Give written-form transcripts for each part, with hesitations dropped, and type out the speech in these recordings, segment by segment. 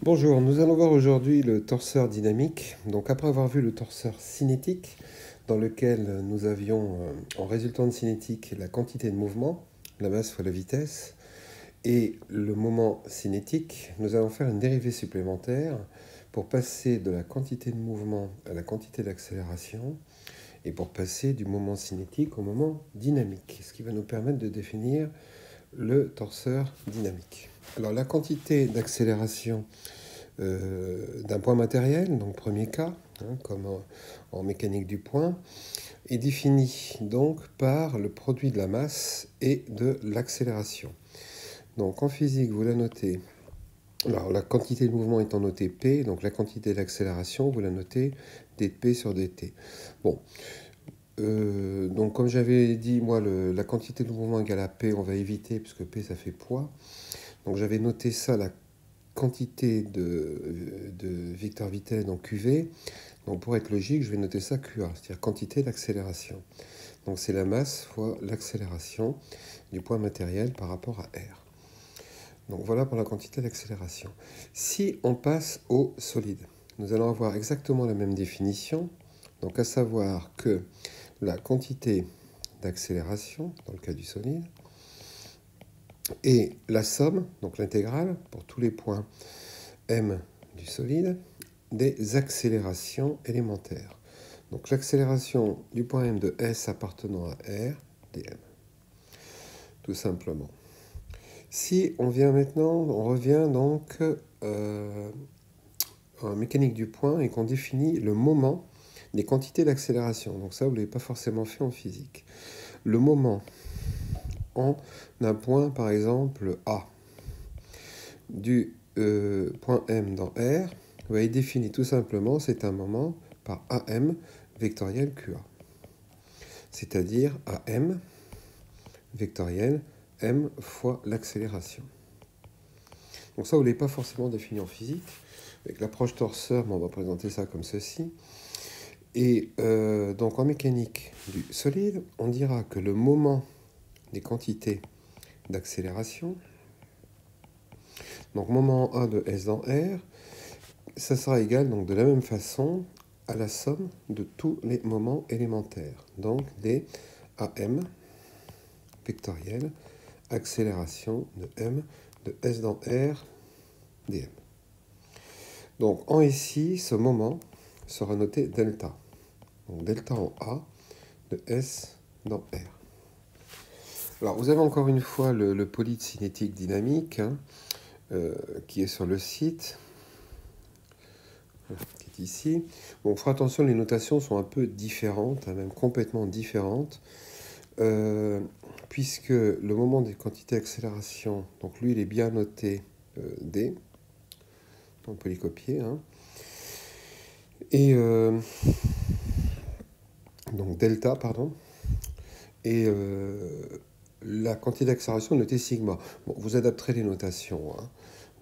Bonjour, nous allons voir aujourd'hui le torseur dynamique. Donc après avoir vu le torseur cinétique, dans lequel nous avions en résultant de cinétique la quantité de mouvement, la masse fois la vitesse, et le moment cinétique, nous allons faire une dérivée supplémentaire pour passer de la quantité de mouvement à la quantité d'accélération, et pour passer du moment cinétique au moment dynamique, ce qui va nous permettre de définir le torseur dynamique. Alors la quantité d'accélération d'un point matériel, donc premier cas, comme en mécanique du point, est définie donc par le produit de la masse et de l'accélération. Donc en physique, vous la notez. Alors la quantité de mouvement étant notée P, donc la quantité d'accélération, vous la notez dp sur dt. Bon, donc comme j'avais dit, moi, la quantité de mouvement égale à P, on va éviter, puisque P, ça fait poids. Donc j'avais noté ça, la quantité de Victor Vittel, donc QV. Donc pour être logique, je vais noter ça QA, c'est-à-dire quantité d'accélération. Donc c'est la masse fois l'accélération du point matériel par rapport à R. Donc voilà pour la quantité d'accélération. Si on passe au solide, nous allons avoir exactement la même définition, donc à savoir que la quantité d'accélération, dans le cas du solide, et la somme, donc l'intégrale, pour tous les points M du solide, des accélérations élémentaires. Donc l'accélération du point M de S appartenant à R, dm. Tout simplement. Si on vient maintenant, on revient donc en mécanique du point et qu'on définit le moment des quantités d'accélération. Donc ça, vous ne l'avez pas forcément fait en physique. Le moment en un point, par exemple, A, du point M dans R, vous avez défini tout simplement, c'est un moment par AM vectoriel QA. C'est-à-dire AM vectoriel M fois l'accélération. Donc ça, vous ne l'avez pas forcément défini en physique. Avec l'approche torseur, on va présenter ça comme ceci. Et donc en mécanique du solide, on dira que le moment des quantités d'accélération, donc moment A de S dans R, ça sera égal donc de la même façon à la somme de tous les moments élémentaires. Donc des AM vectoriel accélération de M de S dans R dm. Donc en ici, ce moment sera noté delta. Donc delta en A de S dans R. Alors vous avez encore une fois le polide cinétique dynamique qui est sur le site, qui est ici. Bon, on fera attention, les notations sont un peu différentes, même complètement différentes, puisque le moment des quantités d'accélération, donc lui il est bien noté D, on peut les copier, et donc delta, pardon, et la quantité d'accélération est notée sigma. Bon, vous adapterez les notations,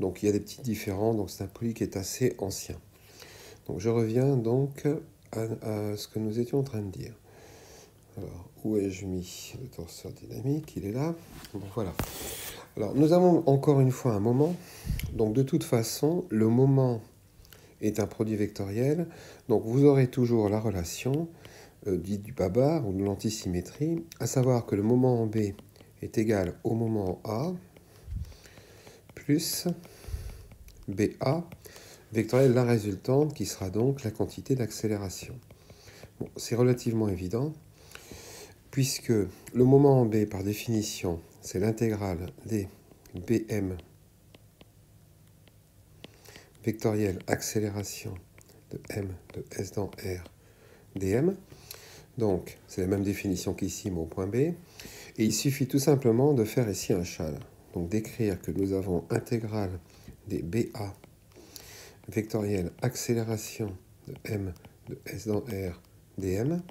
donc il y a des petits différents, donc c'est un polide qui est assez ancien. Donc je reviens donc à ce que nous étions en train de dire. Alors, où ai-je mis le torseur dynamique? Il est là. Bon, voilà. Alors, nous avons encore une fois un moment. Donc, de toute façon, le moment est un produit vectoriel. Donc, vous aurez toujours la relation dite du bas-bar ou de l'antisymétrie, à savoir que le moment en B est égal au moment en A plus BA, vectoriel la résultante, qui sera donc la quantité d'accélération. Bon, c'est relativement évident, puisque le moment en B, par définition, c'est l'intégrale des BM vectoriel accélération de M de S dans R dm. Donc, c'est la même définition qu'ici, mais au point B. Et il suffit tout simplement de faire ici un châle. Donc, d'écrire que nous avons intégrale des BA vectoriel accélération de M de S dans R dm.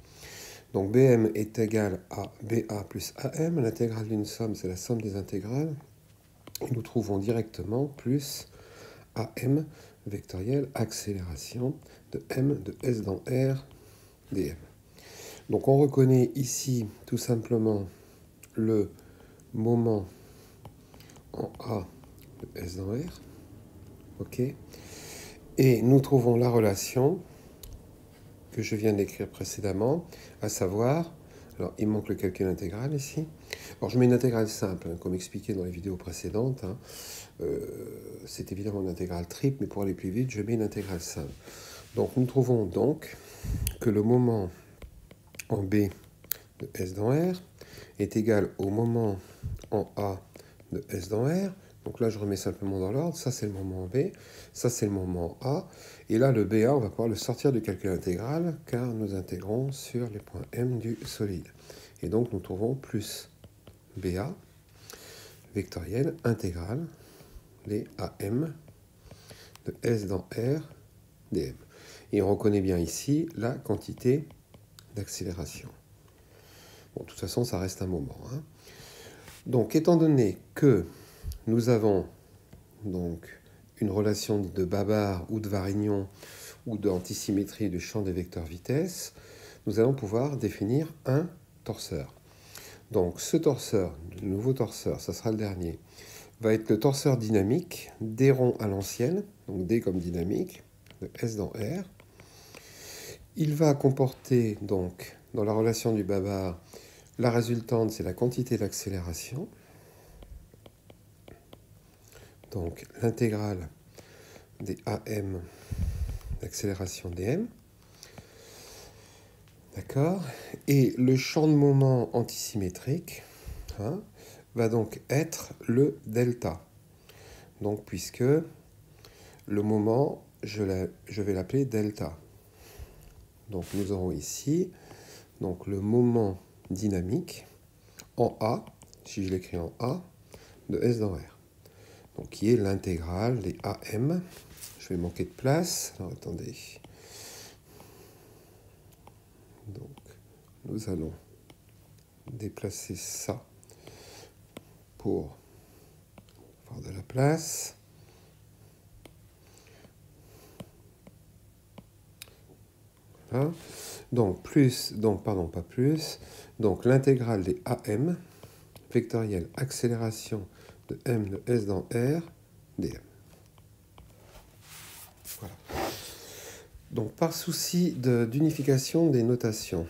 Donc BM est égal à BA plus AM. L'intégrale d'une somme, c'est la somme des intégrales. Et nous trouvons directement plus AM vectoriel accélération de M de S dans R dm. Donc on reconnaît ici tout simplement le moment en A de S dans R. OK. Et nous trouvons la relation que je viens d'écrire précédemment, à savoir, alors il manque le calcul intégral ici. Alors je mets une intégrale simple, hein, comme expliqué dans les vidéos précédentes. Hein. C'est évidemment une intégrale triple, mais pour aller plus vite, je mets une intégrale simple. Donc nous trouvons donc que le moment en B de S dans R est égal au moment en A de S dans R. Donc là, je remets simplement dans l'ordre. Ça, c'est le moment B. Ça, c'est le moment A. Et là, le BA, on va pouvoir le sortir du calcul intégral, car nous intégrons sur les points M du solide. Et donc, nous trouvons plus BA, vectoriel, intégral, les AM de S dans R, dm. Et on reconnaît bien ici la quantité d'accélération. Bon, de toute façon, ça reste un moment. Hein. Donc, étant donné que nous avons donc une relation de Babar ou de Varignon ou d'antisymétrie du champ des vecteurs vitesse, nous allons pouvoir définir un torseur. Donc ce torseur, le nouveau torseur, ça sera le dernier, va être le torseur dynamique D rond à l'ancienne, donc D comme dynamique, de S dans R. Il va comporter donc, dans la relation du Babar, la résultante, c'est la quantité d'accélération. Donc l'intégrale des AM d'accélération dm. D'accord. Et le champ de moment antisymétrique va donc être le delta. Donc puisque le moment, je vais l'appeler delta. Donc nous aurons ici donc, le moment dynamique en A, si je l'écris en A, de S dans R. Donc qui est l'intégrale des AM. Je vais manquer de place. Alors attendez. Donc nous allons déplacer ça pour avoir de la place. Voilà. Donc plus, donc pardon, pas plus. Donc l'intégrale des AM, vectorielle accélération de M de S dans R, dm. Voilà. Donc par souci d'unification des notations,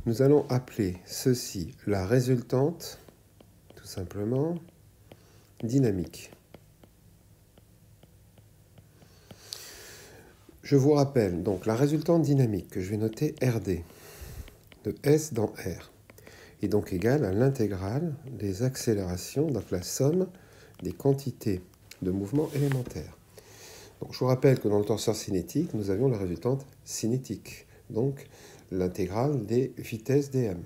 nous allons appeler ceci la résultante, tout simplement, dynamique. Je vous rappelle donc la résultante dynamique que je vais noter RD de S dans R est donc égale à l'intégrale des accélérations, donc la somme des quantités de mouvements élémentaires. Donc, je vous rappelle que dans le torseur cinétique, nous avions la résultante cinétique, donc l'intégrale des vitesses dm.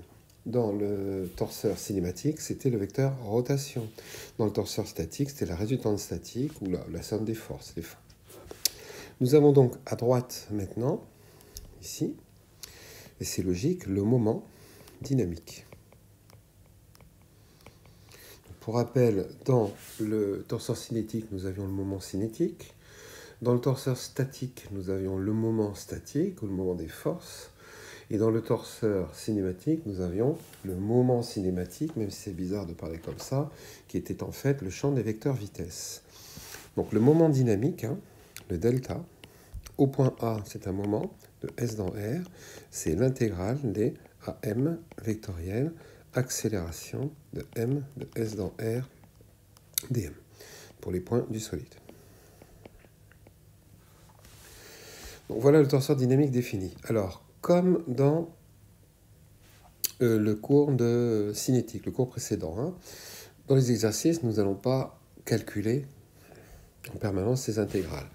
Dans le torseur cinématique, c'était le vecteur rotation. Dans le torseur statique, c'était la résultante statique ou la somme des forces, les fins. Nous avons donc à droite maintenant, ici, et c'est logique, le moment dynamique. Pour rappel, dans le torseur cinétique, nous avions le moment cinétique. Dans le torseur statique, nous avions le moment statique, ou le moment des forces. Et dans le torseur cinématique, nous avions le moment cinématique, même si c'est bizarre de parler comme ça, qui était en fait le champ des vecteurs vitesse. Donc le moment dynamique, le delta, au point A, c'est un moment de S dans R, c'est l'intégrale des AM vectoriels, accélération de M de S dans R dm, pour les points du solide. Donc voilà le torseur dynamique défini. Alors, comme dans le cours de cinétique, le cours précédent, dans les exercices, nous n'allons pas calculer en permanence ces intégrales.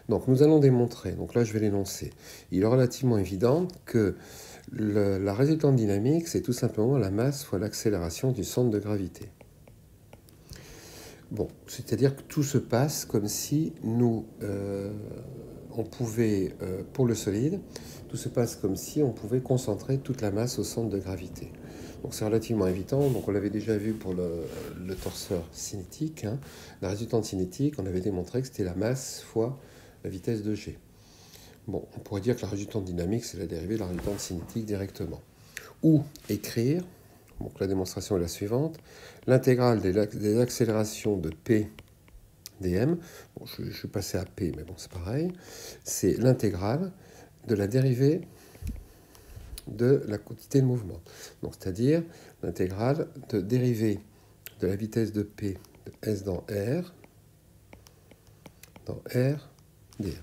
Donc nous allons démontrer, donc là je vais l'énoncer, il est relativement évident que la résultante dynamique, c'est tout simplement la masse fois l'accélération du centre de gravité. Bon, c'est-à-dire que tout se passe comme si nous, on pouvait, pour le solide, tout se passe comme si on pouvait concentrer toute la masse au centre de gravité. Donc c'est relativement évident, donc on l'avait déjà vu pour le torseur cinétique. La résultante cinétique, on avait démontré que c'était la masse fois la vitesse de G. Bon, on pourrait dire que la résultante dynamique, c'est la dérivée de la résultante cinétique directement. Ou écrire, donc la démonstration est la suivante, l'intégrale des accélérations de P dm, bon, je vais passer à p, mais bon, c'est pareil, c'est l'intégrale de la dérivée de la quantité de mouvement. Donc, c'est-à-dire l'intégrale de dérivée de la vitesse de p de s dans R dm.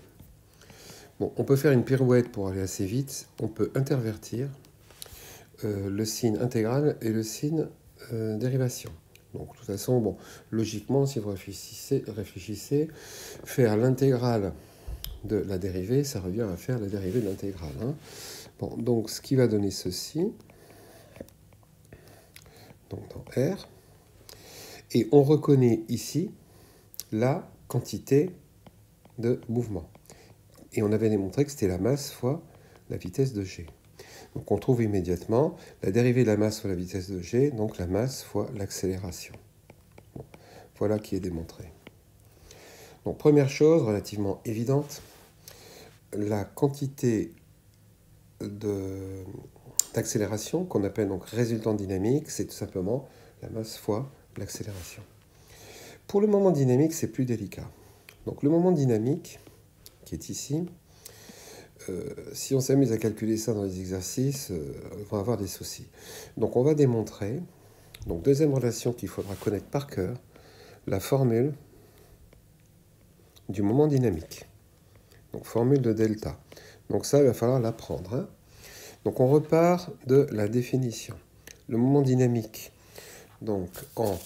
Bon, on peut faire une pirouette pour aller assez vite. On peut intervertir le signe intégral et le signe dérivation. Donc, de toute façon, bon, logiquement, si vous réfléchissez, faire l'intégrale de la dérivée, ça revient à faire la dérivée de l'intégrale. Hein. Bon, donc, ce qui va donner ceci, donc dans R, et on reconnaît ici la quantité de mouvement. Et on avait démontré que c'était la masse fois la vitesse de g. Donc on trouve immédiatement la dérivée de la masse fois la vitesse de g, donc la masse fois l'accélération. Bon, voilà qui est démontré. Donc première chose relativement évidente, la quantité d'accélération qu'on appelle donc résultante dynamique, c'est tout simplement la masse fois l'accélération. Pour le moment dynamique, c'est plus délicat. Donc le moment dynamique, qui est ici, si on s'amuse à calculer ça dans les exercices, on va avoir des soucis. Donc on va démontrer, donc deuxième relation qu'il faudra connaître par cœur, la formule du moment dynamique. Donc formule de delta. Donc ça, il va falloir l'apprendre. Hein. Donc on repart de la définition. Le moment dynamique, donc en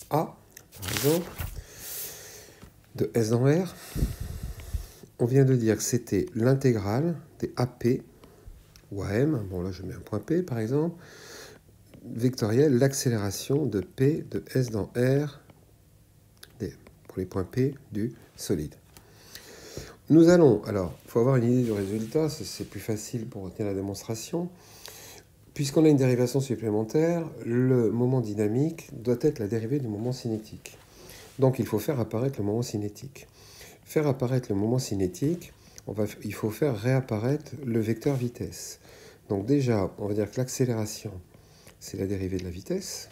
A, par exemple, de S dans R, on vient de dire que c'était l'intégrale des AP ou AM, bon là je mets un point P par exemple, vectoriel, l'accélération de P de S dans R dm, pour les points P du solide. Nous allons, alors, il faut avoir une idée du résultat, c'est plus facile pour retenir la démonstration. Puisqu'on a une dérivation supplémentaire, le moment dynamique doit être la dérivée du moment cinétique. Donc il faut faire apparaître le moment cinétique. Faire apparaître le moment cinétique, il faut faire réapparaître le vecteur vitesse. Donc déjà, on va dire que l'accélération, c'est la dérivée de la vitesse,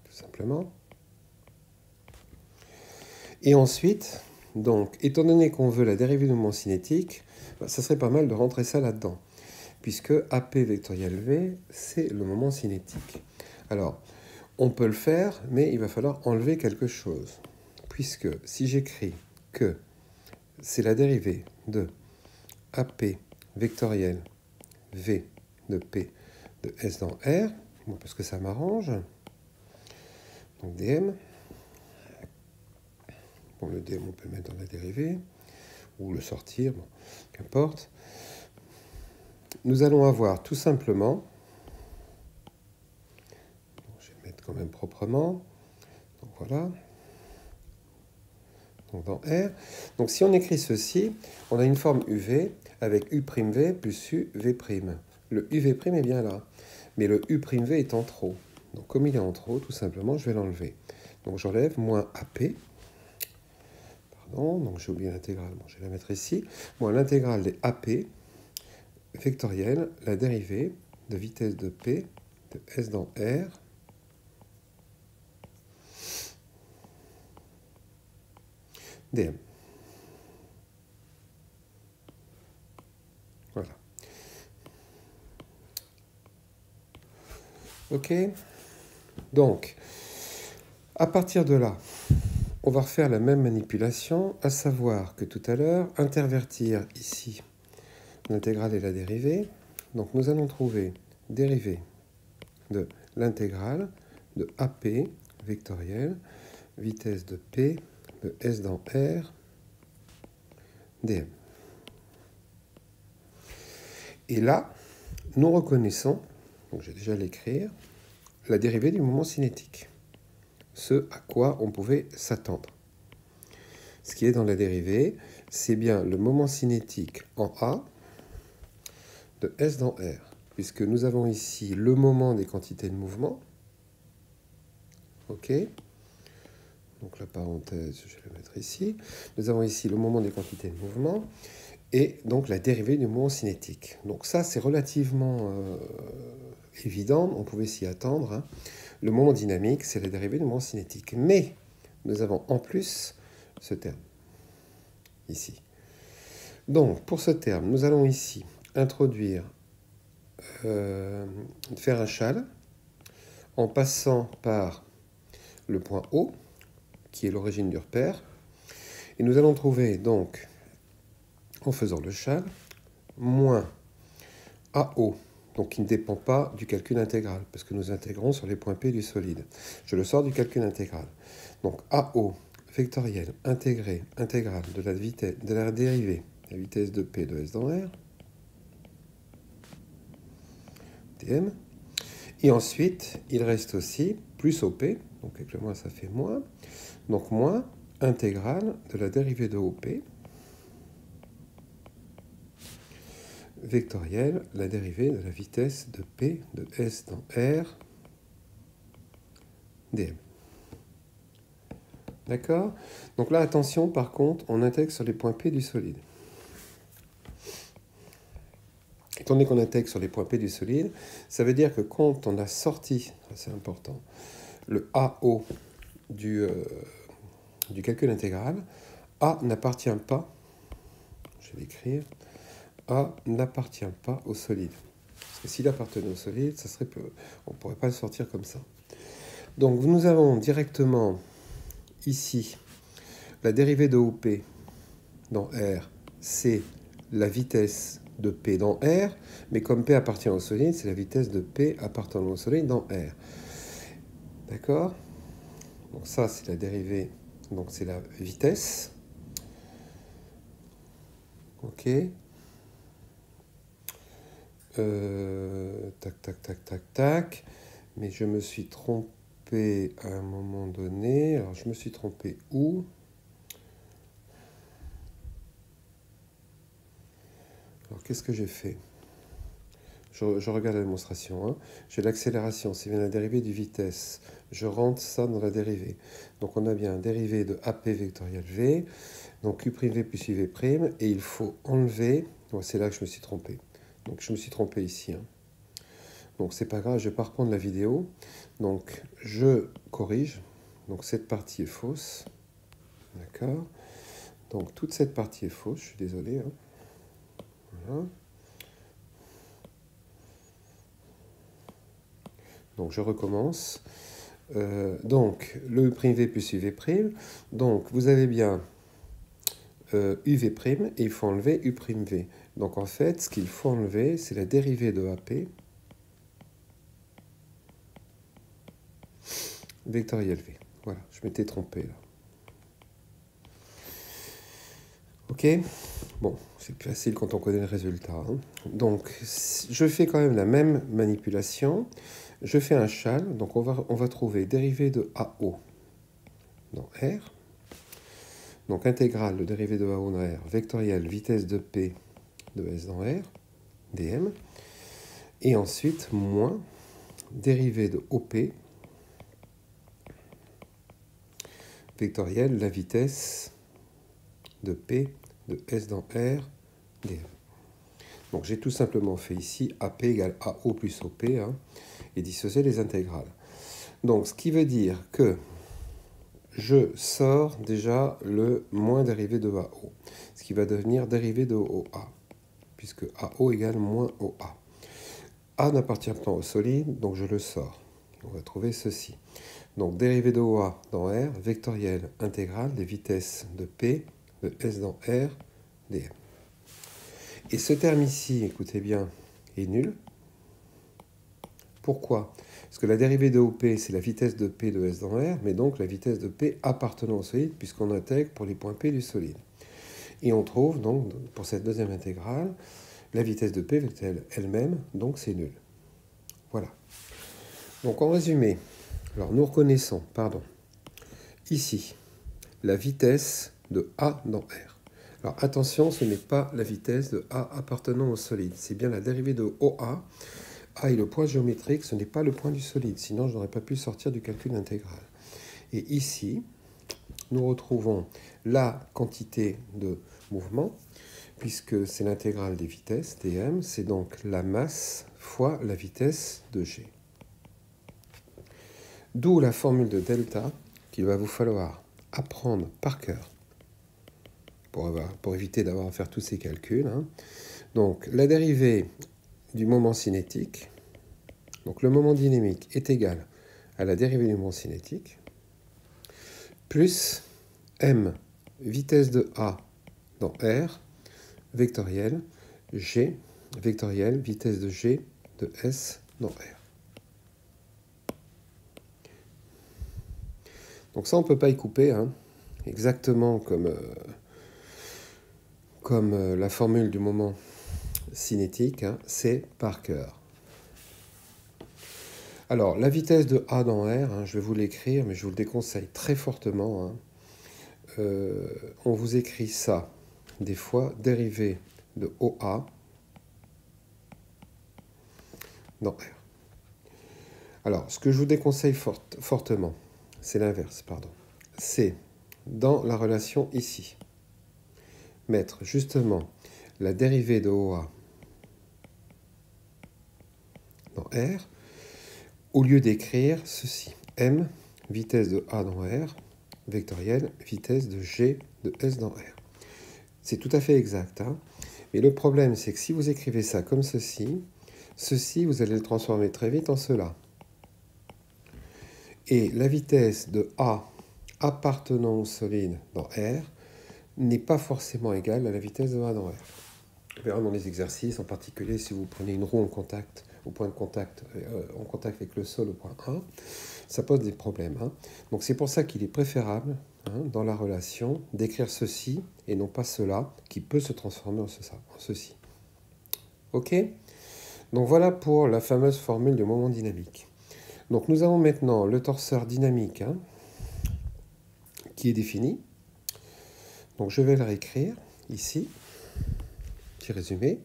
tout simplement. Et ensuite, donc, étant donné qu'on veut la dérivée du moment cinétique, ça serait pas mal de rentrer ça là-dedans, puisque AP vectoriel V, c'est le moment cinétique. Alors, on peut le faire, mais il va falloir enlever quelque chose, puisque si j'écris que c'est la dérivée de AP vectoriel V de P de S dans R, bon, parce que ça m'arrange, donc dm, bon, le dm on peut le mettre dans la dérivée, ou le sortir, bon, qu'importe. Nous allons avoir tout simplement, bon, je vais le mettre quand même proprement, donc voilà, donc dans R. Donc si on écrit ceci, on a une forme UV avec U'V plus UV'. Le UV' est bien là, mais le U'V est en trop. Donc comme il est en trop, tout simplement, je vais l'enlever. Donc j'enlève moins AP, pardon, donc j'ai oublié l'intégrale, bon, je vais la mettre ici, moins l'intégrale des AP, vectorielle, la dérivée de vitesse de P de S dans R dm. Voilà. Ok. Donc, à partir de là, on va refaire la même manipulation, à savoir que tout à l'heure, intervertir ici l'intégrale et la dérivée. Donc, nous allons trouver dérivée de l'intégrale de AP vectorielle, vitesse de P de S dans R dm. Et là, nous reconnaissons, donc je vais déjà l'écrire, la dérivée du moment cinétique. Ce à quoi on pouvait s'attendre. Ce qui est dans la dérivée, c'est bien le moment cinétique en A de S dans R, puisque nous avons ici le moment des quantités de mouvement. Ok. Donc la parenthèse, je vais la mettre ici. Nous avons ici le moment des quantités de mouvement et donc la dérivée du moment cinétique. Donc ça, c'est relativement évident, on pouvait s'y attendre. Hein. Le moment dynamique, c'est la dérivée du moment cinétique. Mais nous avons en plus ce terme, ici. Donc, pour ce terme, nous allons ici introduire, faire un châle en passant par le point O, qui est l'origine du repère. Et nous allons trouver donc, en faisant le châle, moins AO, donc qui ne dépend pas du calcul intégral, parce que nous intégrons sur les points P du solide. Je le sors du calcul intégral. Donc AO vectoriel intégré, intégral de la vitesse, de la dérivée, la vitesse de P de S dans R, dm. Et ensuite, il reste aussi plus OP, donc avec le moins ça fait moins, donc moins intégrale de la dérivée de OP, vectorielle, la dérivée de la vitesse de P de S dans R, dm. D'accord? Donc là, attention, par contre, on intègre sur les points P du solide. Étant donné qu'on intègre sur les points P du solide, ça veut dire que quand on a sorti, c'est important, le AO du calcul intégral, A n'appartient pas, je vais l'écrire, A n'appartient pas au solide. Parce que s'il appartenait au solide, ça serait on ne pourrait pas le sortir comme ça. Donc nous avons directement ici la dérivée de OP dans R, c'est la vitesse de P dans R, mais comme P appartient au solide, c'est la vitesse de P appartenant au solide dans R. D'accord? Donc ça, c'est la dérivée, donc c'est la vitesse. Ok. Tac, tac, tac, tac, tac. Mais je me suis trompé à un moment donné. Alors, je me suis trompé où? Alors, qu'est-ce que j'ai fait? Je regarde la démonstration. Hein. J'ai l'accélération, c'est bien la dérivée du vitesse. Je rentre ça dans la dérivée. Donc, on a bien dérivée de AP vectoriel V. Donc, U'V plus UV'. Et il faut enlever... C'est là que je me suis trompé. Donc, je me suis trompé ici. Hein. Donc, c'est pas grave, je vais pas reprendre la vidéo. Donc, je corrige. Donc, cette partie est fausse. D'accord? Donc, toute cette partie est fausse. Je suis désolé. Hein. Voilà. Donc, je recommence. Donc, le U'V plus UV'. Donc, vous avez bien UV' et il faut enlever U'V. Donc, en fait, ce qu'il faut enlever, c'est la dérivée de AP vectoriel V. Voilà, je m'étais trompé là. Ok? Bon, c'est plus facile quand on connaît le résultat. Hein. Donc, je fais quand même la même manipulation. Je fais un châle, donc on va trouver dérivée de AO dans R. Donc, intégrale de dérivée de AO dans R, vectorielle vitesse de P de S dans R, dm. Et ensuite, moins dérivée de OP, vectorielle la vitesse de P de S dans R, dm. Donc j'ai tout simplement fait ici AP égale AO plus OP, hein, et dissocier les intégrales. Donc ce qui veut dire que je sors déjà le moins dérivé de AO, ce qui va devenir dérivé de OA, puisque AO égale moins OA. A n'appartient pas au solide, donc je le sors. On va trouver ceci. Donc dérivée de OA dans R, vectorielle intégrale des vitesses de P de S dans R, dm. Et ce terme ici, écoutez bien, est nul. Pourquoi? Parce que la dérivée de OP, c'est la vitesse de P de S dans R, mais donc la vitesse de P appartenant au solide, puisqu'on intègre pour les points P du solide. Et on trouve donc, pour cette deuxième intégrale, la vitesse de P elle-même, donc c'est nul. Voilà. Donc en résumé, alors nous reconnaissons, ici, la vitesse de A dans R. Alors attention, ce n'est pas la vitesse de A appartenant au solide, c'est bien la dérivée de OA. A est le point géométrique, ce n'est pas le point du solide, sinon je n'aurais pas pu sortir du calcul intégral. Et ici, nous retrouvons la quantité de mouvement, puisque c'est l'intégrale des vitesses, dm, c'est donc la masse fois la vitesse de g. D'où la formule de delta qu'il va vous falloir apprendre par cœur pour éviter d'avoir à faire tous ces calculs. Hein. Donc, la dérivée du moment cinétique, donc le moment dynamique est égal à la dérivée du moment cinétique, plus m, vitesse de A dans R, vectoriel, G, vectoriel, vitesse de G de S dans R. Donc ça, on ne peut pas y couper, hein, exactement comme la formule du moment cinétique, hein, c'est par cœur. Alors, la vitesse de A dans R, hein, je vais vous l'écrire, mais je vous le déconseille très fortement. Hein. On vous écrit ça, des fois, dérivée de OA dans R. Alors, ce que je vous déconseille fortement, c'est l'inverse, pardon. C'est dans la relation ici, mettre justement la dérivée de OA dans R, au lieu d'écrire ceci. M, vitesse de A dans R, vectoriel, vitesse de G de S dans R. C'est tout à fait exact. Hein, mais le problème, c'est que si vous écrivez ça comme ceci, vous allez le transformer très vite en cela. Et la vitesse de A appartenant au solide dans R n'est pas forcément égale à la vitesse de A dans R. On verra dans les exercices, en particulier si vous prenez une roue en contact, au point de contact, en contact avec le sol au point A, ça pose des problèmes. Hein. Donc c'est pour ça qu'il est préférable, hein, dans la relation, d'écrire ceci et non pas cela, qui peut se transformer en ceci. Ok? Donc voilà pour la fameuse formule du moment dynamique. Donc nous avons maintenant le torseur dynamique, hein, qui est défini. Donc je vais le réécrire ici. Petit résumé.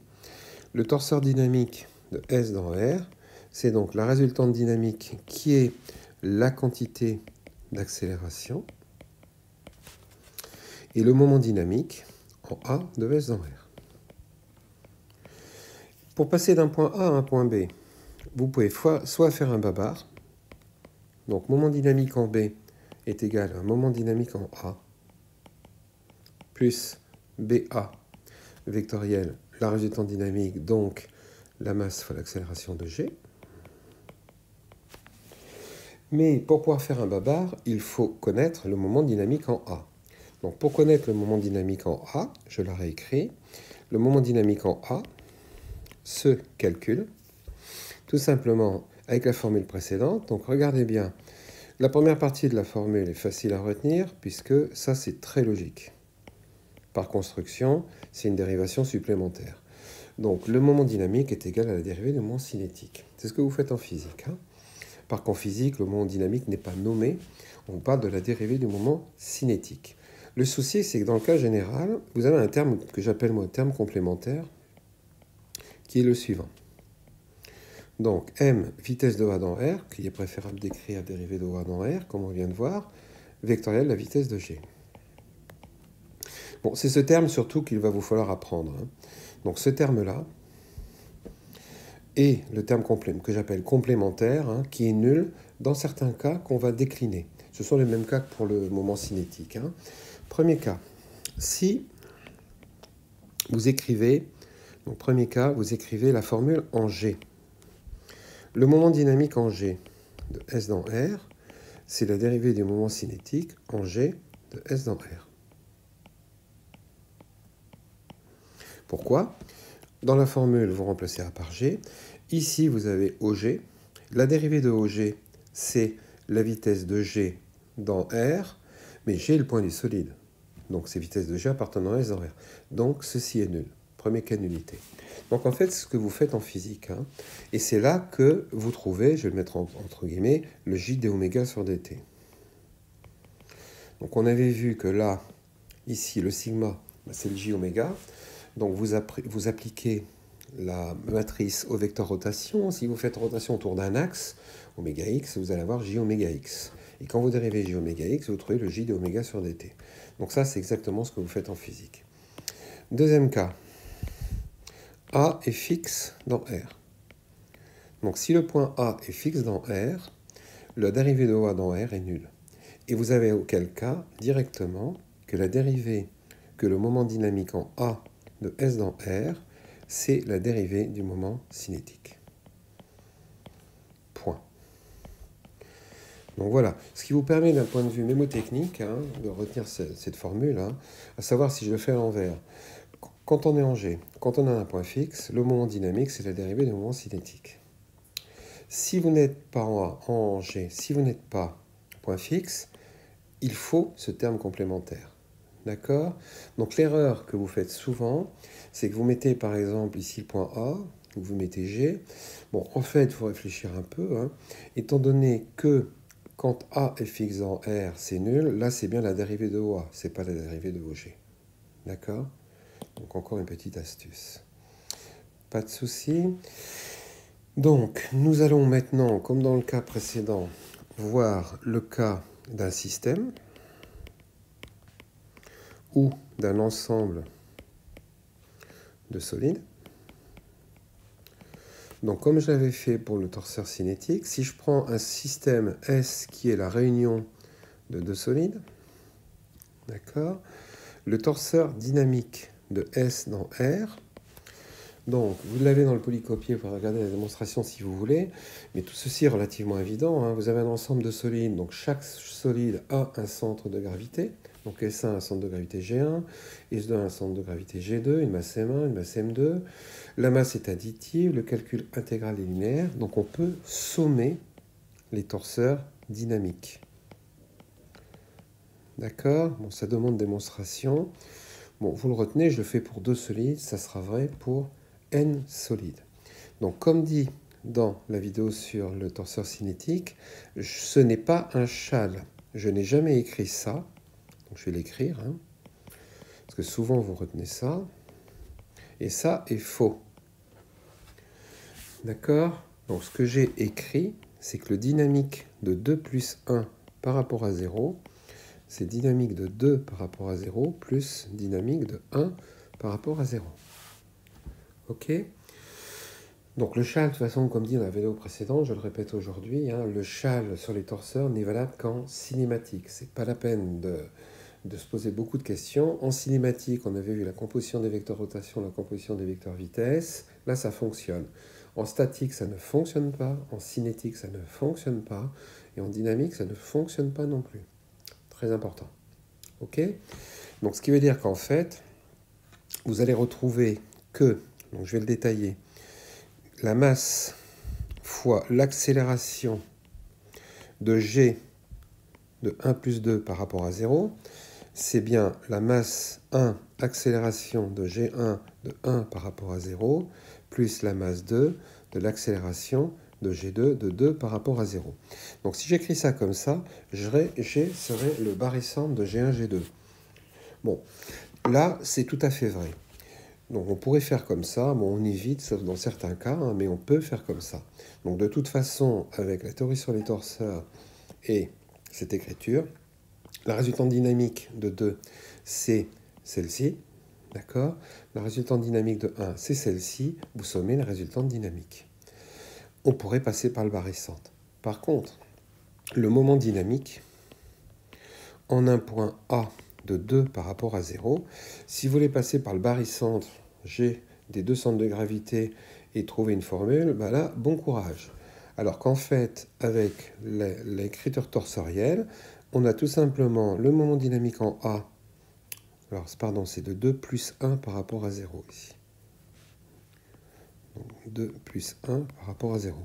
Le torseur dynamique de S dans R, c'est donc la résultante dynamique qui est la quantité d'accélération et le moment dynamique en A de S dans R. Pour passer d'un point A à un point B, vous pouvez soit faire un babar, donc moment dynamique en B est égal à un moment dynamique en A, plus BA vectoriel, la résultante dynamique, donc la masse fois l'accélération de G. Mais pour pouvoir faire un babar, il faut connaître le moment dynamique en A. Donc pour connaître le moment dynamique en A, je la réécris. Le moment dynamique en A se calcule tout simplement avec la formule précédente. Donc regardez bien, la première partie de la formule est facile à retenir puisque ça c'est très logique. Par construction, c'est une dérivation supplémentaire. Donc le moment dynamique est égal à la dérivée du moment cinétique. C'est ce que vous faites en physique. Hein. Par contre, en physique, le moment dynamique n'est pas nommé. On parle de la dérivée du moment cinétique. Le souci, c'est que dans le cas général, vous avez un terme que j'appelle moi terme complémentaire, qui est le suivant. Donc m, vitesse de A dans R, qui est préférable d'écrire dérivée de A dans R, comme on vient de voir, vectoriel la vitesse de G. Bon, c'est ce terme surtout qu'il va vous falloir apprendre. Hein. Donc ce terme-là est le terme que j'appelle complémentaire, hein, qui est nul dans certains cas qu'on va décliner. Ce sont les mêmes cas que pour le moment cinétique. Hein. Premier cas, si vous écrivez, donc premier cas, vous écrivez la formule en G. Le moment dynamique en G de S dans R, c'est la dérivée du moment cinétique en G de S dans R. Pourquoi? Dans la formule, vous remplacez A par G. Ici, vous avez OG. La dérivée de OG, c'est la vitesse de G dans R, mais G est le point du solide. Donc, c'est vitesse de G appartenant à S dans R. Donc, ceci est nul. Premier cas de nullité. Donc, en fait, c'est ce que vous faites en physique. Hein. Et c'est là que vous trouvez, je vais le mettre entre guillemets, le J dω sur dt. Donc, on avait vu que là, ici, le sigma, c'est le J oméga. Donc vous appliquez la matrice au vecteur rotation. Si vous faites rotation autour d'un axe, oméga x, vous allez avoir j oméga x. Et quand vous dérivez j oméga x, vous trouvez le j dω sur dt. Donc ça, c'est exactement ce que vous faites en physique. Deuxième cas, A est fixe dans R. Donc si le point A est fixe dans R, la dérivée de A dans R est nulle. Et vous avez auquel cas, directement, que la dérivée, que le moment dynamique en A de S dans R, c'est la dérivée du moment cinétique. Point. Donc voilà, ce qui vous permet d'un point de vue mémotechnique de retenir cette formule, à savoir si je le fais à l'envers. Quand on est en G, quand on a un point fixe, le moment dynamique, c'est la dérivée du moment cinétique. Si vous n'êtes pas en G, si vous n'êtes pas point fixe, il faut ce terme complémentaire. D'accord? Donc l'erreur que vous faites souvent, c'est que vous mettez par exemple ici le point A, ou vous mettez G. Bon, en fait, il faut réfléchir un peu. Étant donné que quand A est fixe dans R, c'est nul, là c'est bien la dérivée de OA, c'est pas la dérivée de OG. D'accord? Donc encore une petite astuce. Pas de souci. Donc, nous allons maintenant, comme dans le cas précédent, voir le cas d'un système ou d'un ensemble de solides. Donc, comme je l'avais fait pour le torseur cinétique, si je prends un système S qui est la réunion de deux solides, d'accord, le torseur dynamique de S dans R, donc vous l'avez dans le polycopier, vous pouvez regarder la démonstration si vous voulez, mais tout ceci est relativement évident. Vous avez un ensemble de solides, donc chaque solide a un centre de gravité. Donc S1 a un centre de gravité G1, S2 a un centre de gravité G2, une masse M1, une masse M2. La masse est additive, le calcul intégral est linéaire, donc on peut sommer les torseurs dynamiques. D'accord? Bon, ça demande démonstration. Bon, vous le retenez, je le fais pour deux solides, ça sera vrai pour N solides. Donc comme dit dans la vidéo sur le torseur cinétique, ce n'est pas un châle. Je n'ai jamais écrit ça. Donc je vais l'écrire, parce que souvent vous retenez ça. Et ça est faux. D'accord? Donc ce que j'ai écrit, c'est que le dynamique de 2 plus 1 par rapport à 0, c'est dynamique de 2 par rapport à 0 plus dynamique de 1 par rapport à 0. Ok? Donc le châle, de toute façon, comme dit dans la vidéo précédente, je le répète aujourd'hui, le châle sur les torseurs n'est valable qu'en cinématique. C'est pas la peine de se poser beaucoup de questions. En cinématique, on avait vu la composition des vecteurs rotation, la composition des vecteurs vitesse. Là, ça fonctionne. En statique, ça ne fonctionne pas. En cinétique, ça ne fonctionne pas. Et en dynamique, ça ne fonctionne pas non plus. Très important. Ok? Donc ce qui veut dire qu'en fait, vous allez retrouver que, donc je vais le détailler, la masse fois l'accélération de G de 1 plus 2 par rapport à 0, c'est bien la masse 1 accélération de G1 de 1 par rapport à 0, plus la masse 2 de l'accélération de G2 de 2 par rapport à 0. Donc si j'écris ça comme ça, G serait le barycentre de G1, G2. Bon, là, c'est tout à fait vrai. Donc on pourrait faire comme ça, bon, on évite, sauf dans certains cas, mais on peut faire comme ça. Donc de toute façon, avec la théorie sur les torseurs et cette écriture, la résultante dynamique de 2, c'est celle-ci, d'accord? La résultante dynamique de 1, c'est celle-ci, vous sommez la résultante dynamique. On pourrait passer par le barycentre. Par contre, le moment dynamique, en un point A de 2 par rapport à 0, si vous voulez passer par le barycentre G des deux centres de gravité et trouver une formule, ben là, bon courage. Alors qu'en fait, avec l'écriture torsorielle, on a tout simplement le moment dynamique en A. Alors, pardon, c'est de 2 plus 1 par rapport à 0 ici. Donc, 2 plus 1 par rapport à 0.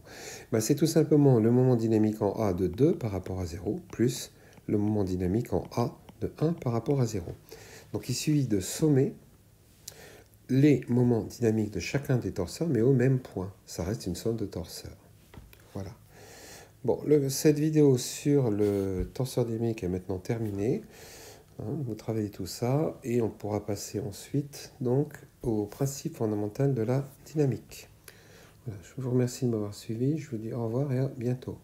Ben, c'est tout simplement le moment dynamique en A de 2 par rapport à 0, plus le moment dynamique en A de 1 par rapport à 0. Donc il suffit de sommer les moments dynamiques de chacun des torseurs, mais au même point. Ça reste une somme de torseurs. Voilà. Bon, cette vidéo sur le torseur dynamique est maintenant terminée. Vous travaillez tout ça et on pourra passer ensuite donc au principe fondamental de la dynamique. Voilà, je vous remercie de m'avoir suivi. Je vous dis au revoir et à bientôt.